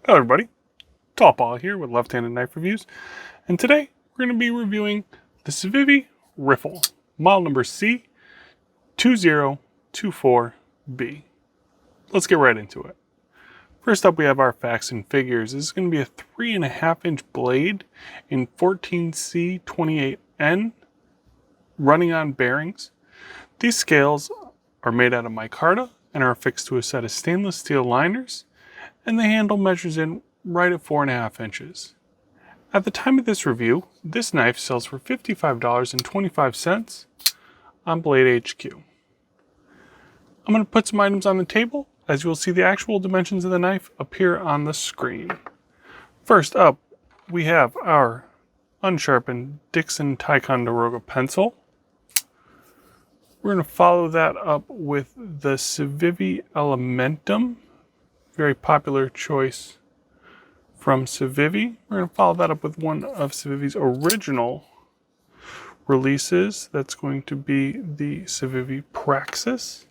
Hello everybody, Tall Paul here with Left-Handed Knife Reviews, and today we're going to be reviewing the Civivi Riffle, model number C2024B. Let's get right into it. First up we have our facts and figures. This is going to be a 3.5-inch blade in 14C28N running on bearings. These scales are made out of micarta and are affixed to a set of stainless steel liners, and the handle measures in right at 4.5 inches. At the time of this review, this knife sells for $55.25 on Blade HQ. I'm going to put some items on the table, as you will see the actual dimensions of the knife appear on the screen. First up, we have our unsharpened Dixon Ticonderoga pencil. We're going to follow that up with the Civivi Elementum, very popular choice from Civivi. We're going to follow that up with one of Civivi's original releases. That's going to be the Civivi Praxis.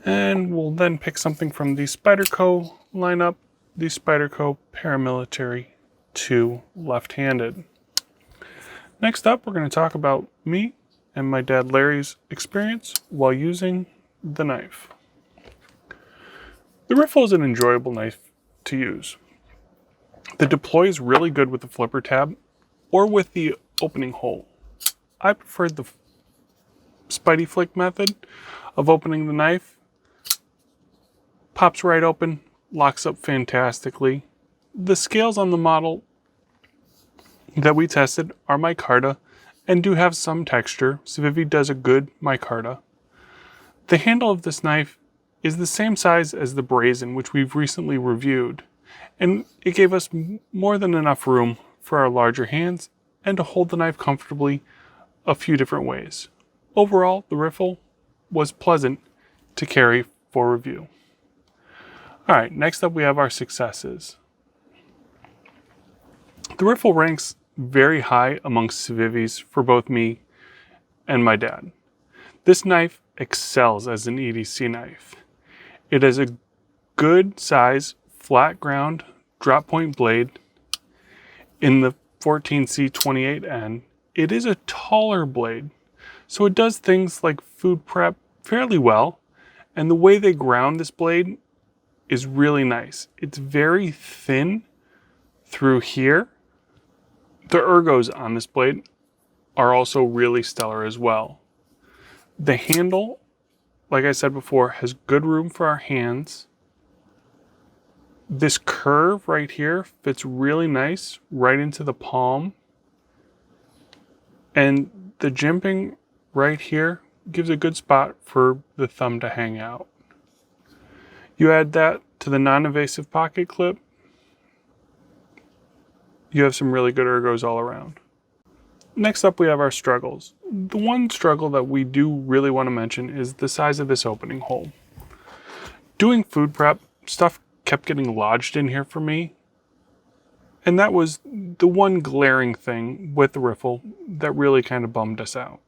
And we'll then pick something from the Spyderco lineup, the Spyderco Paramilitary 2 left-handed. Next up, we're going to talk about me and my dad Larry's experience while using the knife. The Riffle is an enjoyable knife to use. The deploy is really good with the flipper tab or with the opening hole. I preferred the Spidey flick method of opening the knife. Pops right open, locks up fantastically. The scales on the model that we tested are micarta and do have some texture. Civivi does a good micarta. The handle of this knife is the same size as the Brazen, which we've recently reviewed, and it gave us more than enough room for our larger hands and to hold the knife comfortably a few different ways. Overall, the Riffle was pleasant to carry for review. Alright, next up we have our successes. The Riffle ranks very high amongst Civivi's for both me and my dad. This knife excels as an EDC knife. It has a good size, flat ground, drop point blade in the 14C28N. It is a taller blade, so it does things like food prep fairly well, and the way they ground this blade is really nice. It's very thin through here. The ergos on this blade are also really stellar as well. The handle, like I said before, has good room for our hands. This curve right here fits really nice right into the palm. And the jimping right here gives a good spot for the thumb to hang out. You add that to the non-invasive pocket clip, you have some really good ergos all around. Next up we have our struggles. The one struggle that we do really want to mention is the size of this opening hole. Doing food prep, stuff kept getting lodged in here for me, and that was the one glaring thing with the Riffle that really kind of bummed us out.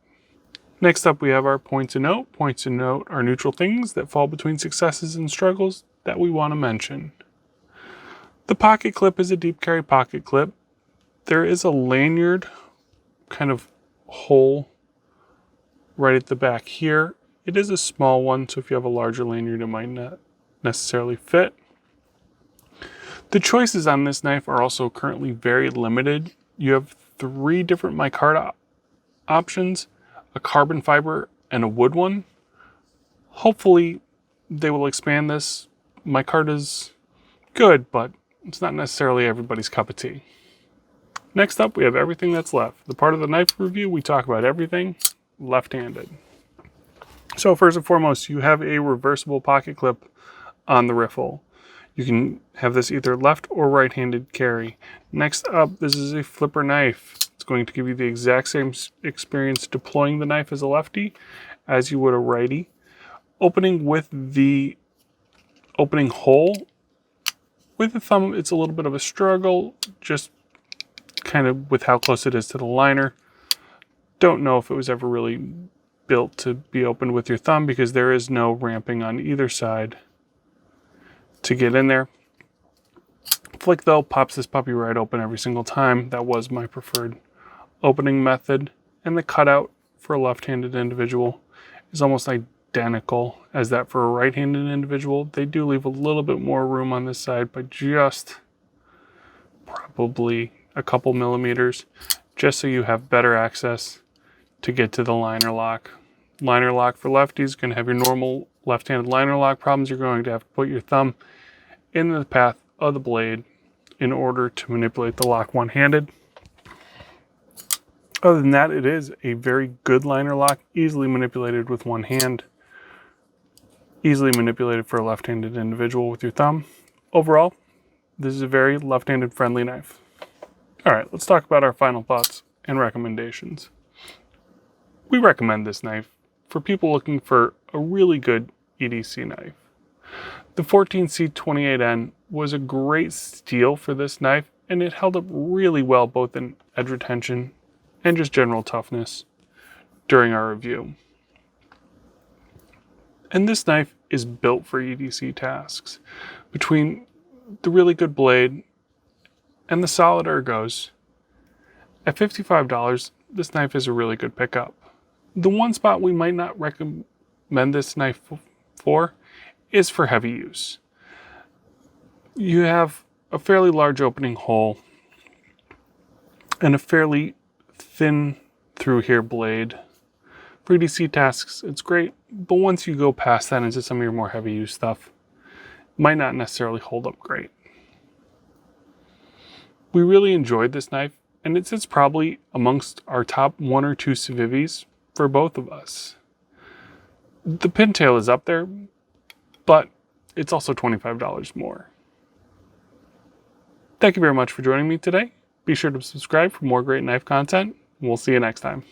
Next up we have our points of note. Points of note are neutral things that fall between successes and struggles that we want to mention. The pocket clip is a deep carry pocket clip. There is a lanyard kind of hole right at the back here. It is a small one, so if you have a larger lanyard, it might not necessarily fit. The choices on this knife are also currently very limited. You have 3 different micarta options, a carbon fiber, and a wood one. Hopefully they will expand this. Micarta's good, but it's not necessarily everybody's cup of tea. Next up, we have everything that's left. The part of the knife review, we talk about everything left-handed. So first and foremost, you have a reversible pocket clip on the Riffle. You can have this either left or right-handed carry. Next up, this is a flipper knife. It's going to give you the exact same experience deploying the knife as a lefty as you would a righty. Opening with the opening hole. With the thumb, it's a little bit of a struggle, just kind of with how close it is to the liner. Don't know if it was ever really built to be opened with your thumb because there is no ramping on either side to get in there. flick though pops this puppy right open every single time. That was my preferred opening method. And the cutout for a left-handed individual is almost identical as that for a right-handed individual. They do leave a little bit more room on this side by just probably a couple millimeters, just so you have better access to get to the liner lock. Liner lock for lefties, going to have your normal left-handed liner lock problems. You're going to have to put your thumb in the path of the blade in order to manipulate the lock one-handed. Other than that, it is a very good liner lock, easily manipulated with one hand, easily manipulated for a left-handed individual with your thumb. Overall, this is a very left-handed friendly knife. All right, let's talk about our final thoughts and recommendations. We recommend this knife for people looking for a really good EDC knife. The 14C28N was a great steal for this knife, and it held up really well both in edge retention and just general toughness during our review. And this knife is built for EDC tasks. Between the really good blade and the solid ergos, at $55, this knife is a really good pickup. The one spot we might not recommend this knife for is for heavy use. You have a fairly large opening hole and a fairly thin through here blade. For EDC tasks, it's great, but once you go past that into some of your more heavy use stuff, it might not necessarily hold up great. We really enjoyed this knife, and it sits probably amongst our top 1 or 2 Civivis for both of us. The pintail is up there, but it's also $25 more. Thank you very much for joining me today. Be sure to subscribe for more great knife content. We'll see you next time.